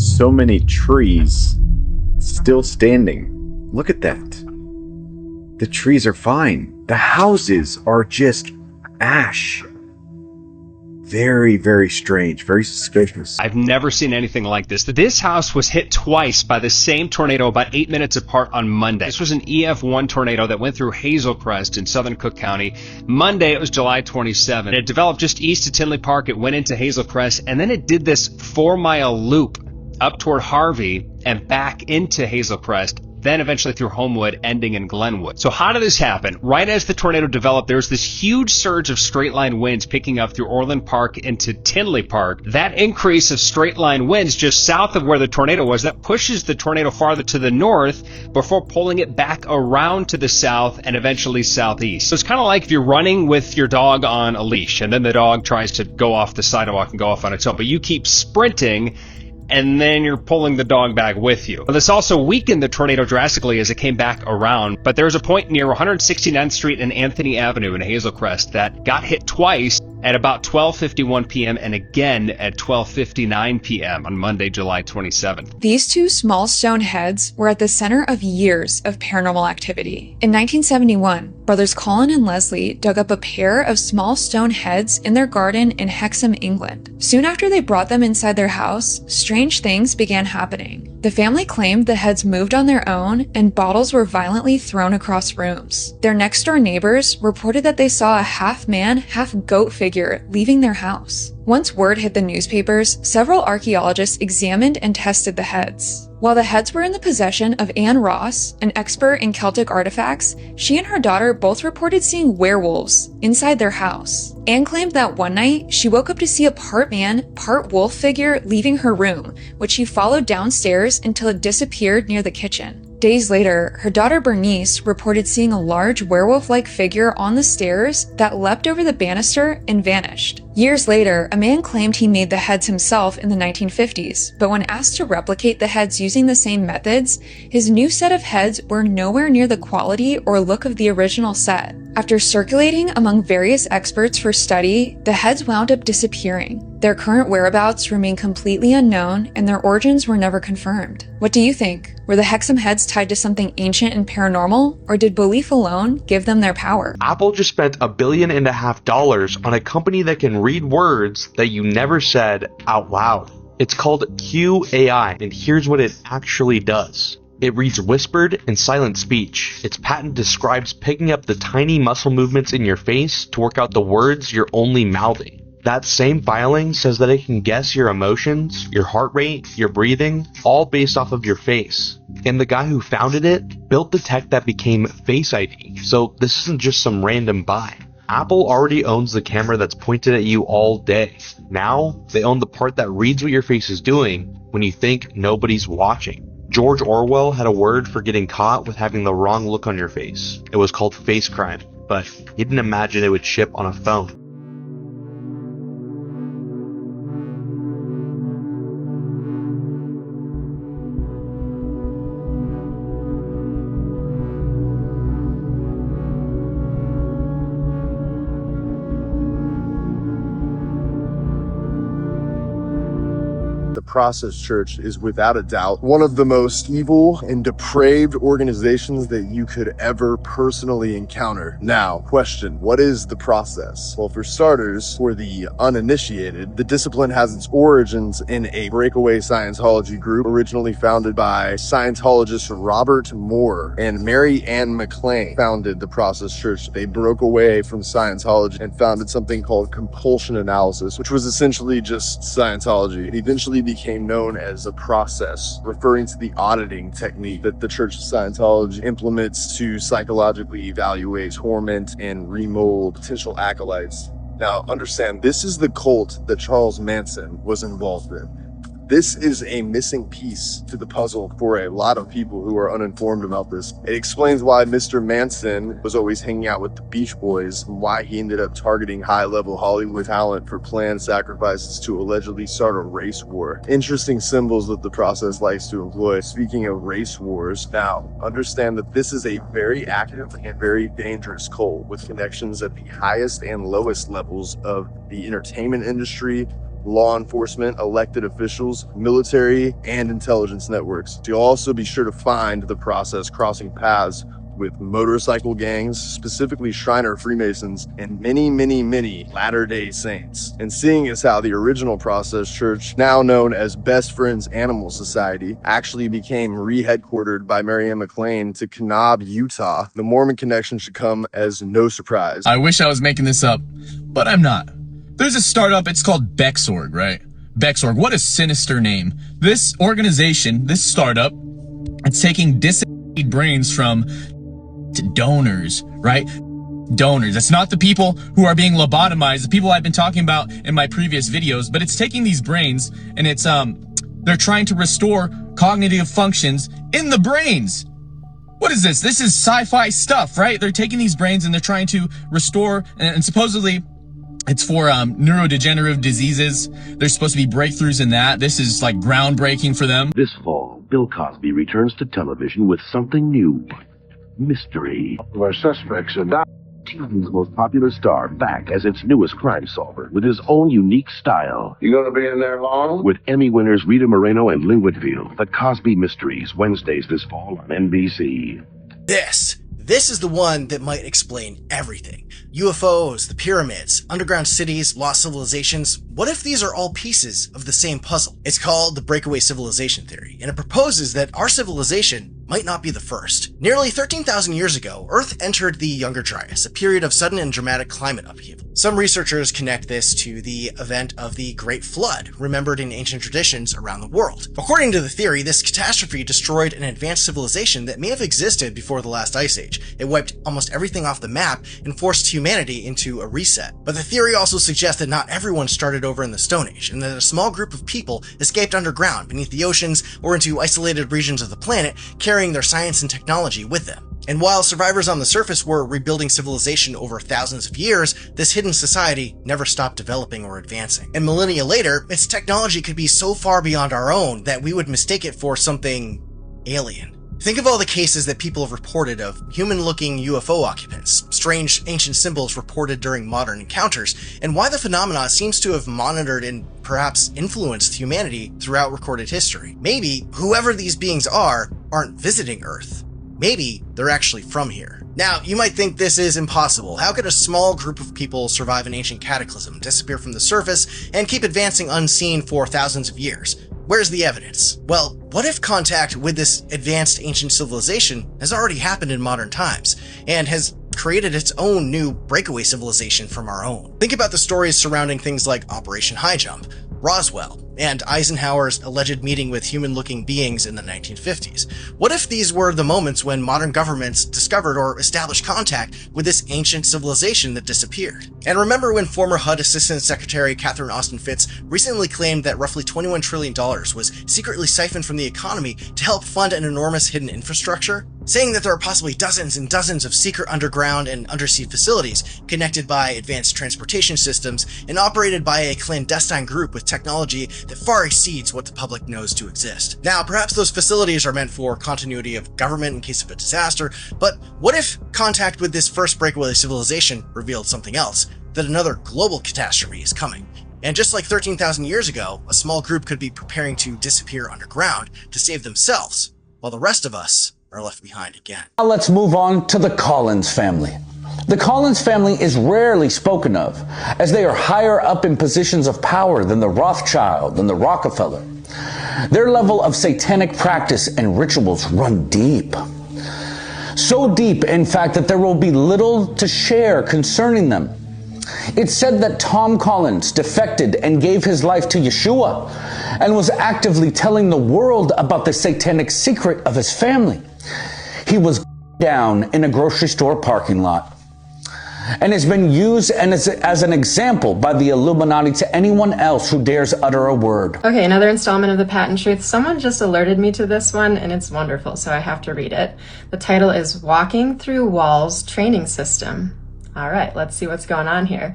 so many trees still standing. Look at that. The trees are fine. The houses are just ash. Very, very strange, very suspicious. I've never seen anything like this. This house was hit twice by the same tornado about 8 minutes apart on Monday. This was an EF1 tornado that went through Hazel Crest in southern Cook County. Monday, it was July 27. It developed just east of Tinley Park. It went into Hazel Crest, and then it did this 4-mile loop up toward Harvey and back into Hazel Crest, then eventually through Homewood, ending in Glenwood. So how did this happen? Right as the tornado developed, there was this huge surge of straight-line winds picking up through Orland Park into Tinley Park. That increase of straight-line winds just south of where the tornado was, that pushes the tornado farther to the north before pulling it back around to the south and eventually southeast. So it's kind of like if you're running with your dog on a leash, and then the dog tries to go off the sidewalk and go off on its own, but you keep sprinting, and then you're pulling the dog back with you. This also weakened the tornado drastically as it came back around, but there was a point near 169th Street and Anthony Avenue in Hazel Crest that got hit twice at about 12:51 p.m. and again at 12:59 p.m. on Monday, July 27th. These two small stone heads were at the center of years of paranormal activity. In 1971, brothers Colin and Leslie dug up a pair of small stone heads in their garden in Hexham, England. Soon after they brought them inside their house, strange things began happening. The family claimed the heads moved on their own and bottles were violently thrown across rooms. Their next-door neighbors reported that they saw a half-man, half-goat figure leaving their house. Once word hit the newspapers, several archaeologists examined and tested the heads. While the heads were in the possession of Anne Ross, an expert in Celtic artifacts, she and her daughter both reported seeing werewolves inside their house. Anne claimed that one night, she woke up to see a part man, part wolf figure leaving her room, which she followed downstairs until it disappeared near the kitchen. Days later, her daughter Bernice reported seeing a large werewolf-like figure on the stairs that leapt over the banister and vanished. Years later, a man claimed he made the heads himself in the 1950s, but when asked to replicate the heads using the same methods, his new set of heads were nowhere near the quality or look of the original set. After circulating among various experts for study, the heads wound up disappearing. Their current whereabouts remain completely unknown, and their origins were never confirmed. What do you think? Were the Hexham heads tied to something ancient and paranormal, or did belief alone give them their power? Apple just spent $1.5 billion on a company that can read words that you never said out loud. It's called QAI, and here's what it actually does. It reads whispered and silent speech. Its patent describes picking up the tiny muscle movements in your face to work out the words you're only mouthing. That same filing says that it can guess your emotions, your heart rate, your breathing, all based off of your face. And the guy who founded it built the tech that became Face ID, so this isn't just some random buy. Apple already owns the camera that's pointed at you all day. Now, they own the part that reads what your face is doing when you think nobody's watching. George Orwell had a word for getting caught with having the wrong look on your face. It was called face crime, but he didn't imagine it would ship on a phone. Process Church is without a doubt one of the most evil and depraved organizations that you could ever personally encounter. Now, question, what is the process? Well, for starters, for the uninitiated, the discipline has its origins in a breakaway Scientology group originally founded by Scientologist Robert Moore and Mary Ann McLean founded the Process Church. They broke away from Scientology and founded something called compulsion analysis, which was essentially just Scientology. It eventually became known as a process, referring to the auditing technique that the Church of Scientology implements to psychologically evaluate, torment, and remold potential acolytes. Now, understand, this is the cult that Charles Manson was involved in. This is a missing piece to the puzzle for a lot of people who are uninformed about this. It explains why Mr. Manson was always hanging out with the Beach Boys and why he ended up targeting high-level Hollywood talent for planned sacrifices to allegedly start a race war. Interesting symbols that the process likes to employ. Speaking of race wars, now understand that this is a very active and very dangerous cult with connections at the highest and lowest levels of the entertainment industry, law enforcement, elected officials, military, and intelligence networks. You'll also be sure to find the process crossing paths with motorcycle gangs, specifically Shriner Freemasons, and many Latter-day Saints. And seeing as how the original Process Church, now known as Best Friends Animal Society, actually became re-headquartered by Marianne McLean to Kanab, Utah, the Mormon connection should come as no surprise. I wish I was making this up, but I'm not. There's a startup, it's called Bexorg, right? Bexorg, what a sinister name. This organization, this startup, it's taking disembodied brains from donors, right? Donors. It's not the people who are being lobotomized, the people I've been talking about in my previous videos, but it's taking these brains and it's, they're trying to restore cognitive functions in the brains. What is this? This is sci-fi stuff, right? They're taking these brains and they're trying to restore, and supposedly it's for neurodegenerative diseases. There's supposed to be breakthroughs in that. This is like groundbreaking for them. This fall, Bill Cosby returns to television with something new. Mystery. Our suspects are not TV's most popular star back as its newest crime solver with his own unique style. You gonna be in there long? With Emmy winners Rita Moreno and Lynn Whitfield. The Cosby Mysteries, Wednesdays this fall on NBC. This is the one that might explain everything. UFOs, the pyramids, underground cities, lost civilizations. What if these are all pieces of the same puzzle? It's called the breakaway civilization theory, and it proposes that our civilization might not be the first. Nearly 13,000 years ago, Earth entered the Younger Dryas, a period of sudden and dramatic climate upheaval. Some researchers connect this to the event of the Great Flood, remembered in ancient traditions around the world. According to the theory, this catastrophe destroyed an advanced civilization that may have existed before the last ice age. It wiped almost everything off the map and forced humanity into a reset. But the theory also suggests that not everyone started over in the Stone Age, and that a small group of people escaped underground beneath the oceans or into isolated regions of the planet, carrying their science and technology with them. And while survivors on the surface were rebuilding civilization over thousands of years, this hidden society never stopped developing or advancing. And millennia later, its technology could be so far beyond our own that we would mistake it for something alien. Think of all the cases that people have reported of human-looking UFO occupants, strange ancient symbols reported during modern encounters, and why the phenomena seems to have monitored and perhaps influenced humanity throughout recorded history. Maybe whoever these beings aren't visiting Earth. Maybe they're actually from here. Now, you might think this is impossible. How could a small group of people survive an ancient cataclysm, disappear from the surface, and keep advancing unseen for thousands of years? Where's the evidence? Well, what if contact with this advanced ancient civilization has already happened in modern times, and has created its own new breakaway civilization from our own? Think about the stories surrounding things like Operation High Jump, Roswell, and Eisenhower's alleged meeting with human-looking beings in the 1950s. What if these were the moments when modern governments discovered or established contact with this ancient civilization that disappeared? And remember when former HUD Assistant Secretary Catherine Austin Fitts recently claimed that roughly $21 trillion was secretly siphoned from the economy to help fund an enormous hidden infrastructure? Saying that there are possibly dozens and dozens of secret underground and undersea facilities connected by advanced transportation systems and operated by a clandestine group with technology that far exceeds what the public knows to exist. Now, perhaps those facilities are meant for continuity of government in case of a disaster, but what if contact with this first breakaway civilization revealed something else, that another global catastrophe is coming? And just like 13,000 years ago, a small group could be preparing to disappear underground to save themselves, while the rest of us are left behind again. Now let's move on to the Collins family. The Collins family is rarely spoken of, as they are higher up in positions of power than the Rothschild and the Rockefeller. Their level of satanic practice and rituals run deep. So deep, in fact, that there will be little to share concerning them. It's said that Tom Collins defected and gave his life to Yeshua and was actively telling the world about the satanic secret of his family. He was down in a grocery store parking lot and has been used as an example by the Illuminati to anyone else who dares utter a word. Okay, another installment of the Patent Truth. Someone just alerted me to this one, and it's wonderful, so I have to read it. The title is Walking Through Walls Training System. All right, let's see what's going on here.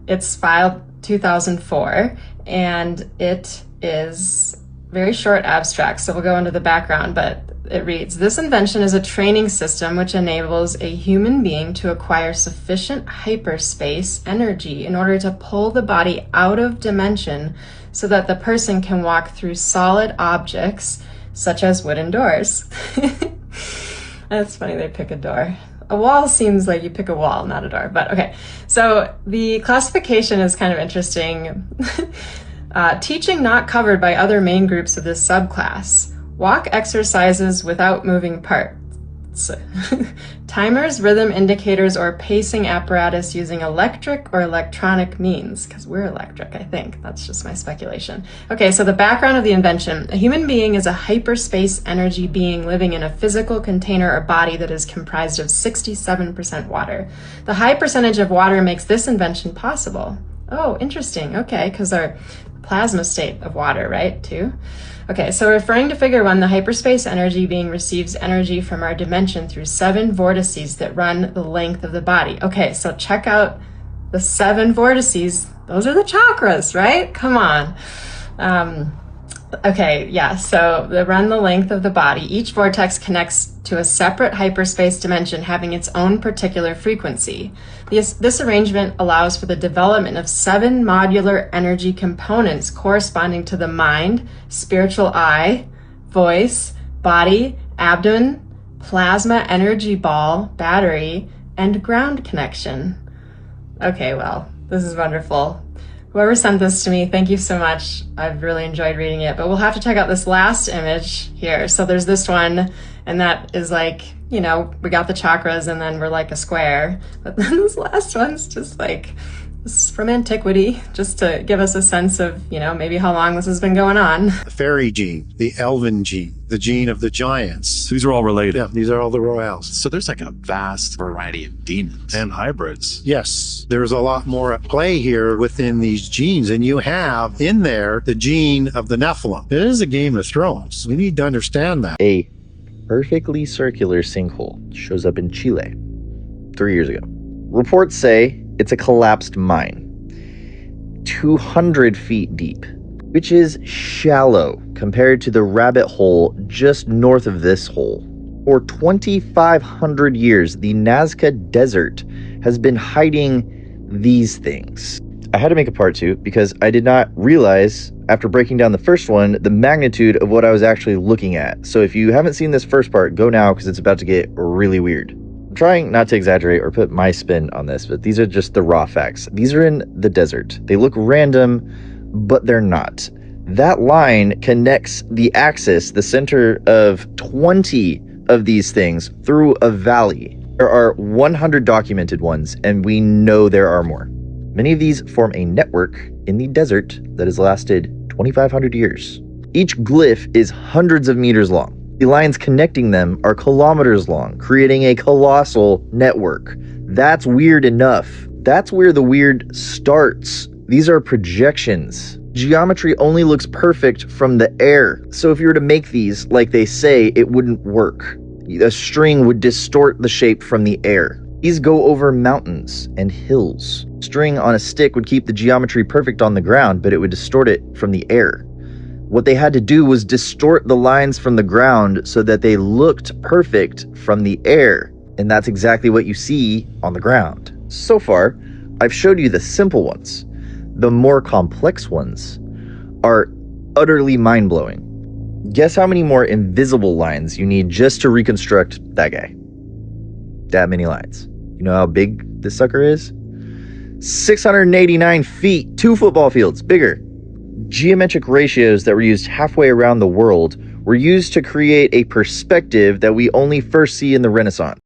It's filed 2004, and it is very short abstract, so we'll go into the background, but It reads, this invention is a training system which enables a human being to acquire sufficient hyperspace energy in order to pull the body out of dimension so that the person can walk through solid objects such as wooden doors. That's funny, they pick a door. A wall seems like you pick a wall, not a door, but okay. So the classification is kind of interesting. Teaching not covered by other main groups of this subclass. Walk exercises without moving parts. Timers, rhythm indicators, or pacing apparatus using electric or electronic means. Because we're electric, I think. That's just my speculation. Okay, so the background of the invention. A human being is a hyperspace energy being living in a physical container or body that is comprised of 67% water. The high percentage of water makes this invention possible. Oh, interesting. Okay, because our plasma state of water, right, too? Okay, so referring to figure 1, the hyperspace energy being receives energy from our dimension through 7 vortices that run the length of the body. Okay, so check out the 7 vortices. Those are the chakras, right? Come on. Okay, yeah, so they run the length of the body. Each vortex connects to a separate hyperspace dimension having its own particular frequency. This arrangement allows for the development of 7 modular energy components corresponding to the mind, spiritual eye, voice, body, abdomen, plasma energy ball, battery, and ground connection. Okay, well, this is wonderful. Whoever sent this to me, thank you so much. I've really enjoyed reading it, but we'll have to check out this last image here. So there's this one, and that is like, you know, we got the chakras and then we're like a square. But then this last one's just like, this is from antiquity, just to give us a sense of, you know, maybe how long this has been going on. The fairy gene, the elven gene, the gene of the giants. These are all related. Yeah, these are all the royals. So there's like a vast variety of demons. And hybrids. Yes, there's a lot more at play here within these genes. And you have in there the gene of the Nephilim. It is a Game of Thrones. We need to understand that. A perfectly circular sinkhole shows up in Chile 3 years ago. Reports say it's a collapsed mine, 200 feet deep, which is shallow compared to the rabbit hole just north of this hole. For 2,500 years, the Nazca Desert has been hiding these things. I had to make a part 2 because I did not realize, after breaking down the first one, the magnitude of what I was actually looking at. So if you haven't seen this first part, go now because it's about to get really weird. I'm trying not to exaggerate or put my spin on this, but these are just the raw facts. These are in the desert. They look random, but they're not. That line connects the axis, the center of 20 of these things, through a valley. There are 100 documented ones, and we know there are more. Many of these form a network in the desert that has lasted 2,500 years. Each glyph is hundreds of meters long. The lines connecting them are kilometers long, creating a colossal network. That's weird enough. That's where the weird starts. These are projections. Geometry only looks perfect from the air. So if you were to make these like they say, it wouldn't work. A string would distort the shape from the air. These go over mountains and hills. String on a stick would keep the geometry perfect on the ground, but it would distort it from the air. What they had to do was distort the lines from the ground so that they looked perfect from the air. And that's exactly what you see on the ground. So far, I've showed you the simple ones. The more complex ones are utterly mind-blowing. Guess how many more invisible lines you need just to reconstruct that guy? That many lines. You know how big this sucker is? 689 feet, 2 football fields, bigger. Geometric ratios that were used halfway around the world were used to create a perspective that we only first see in the Renaissance.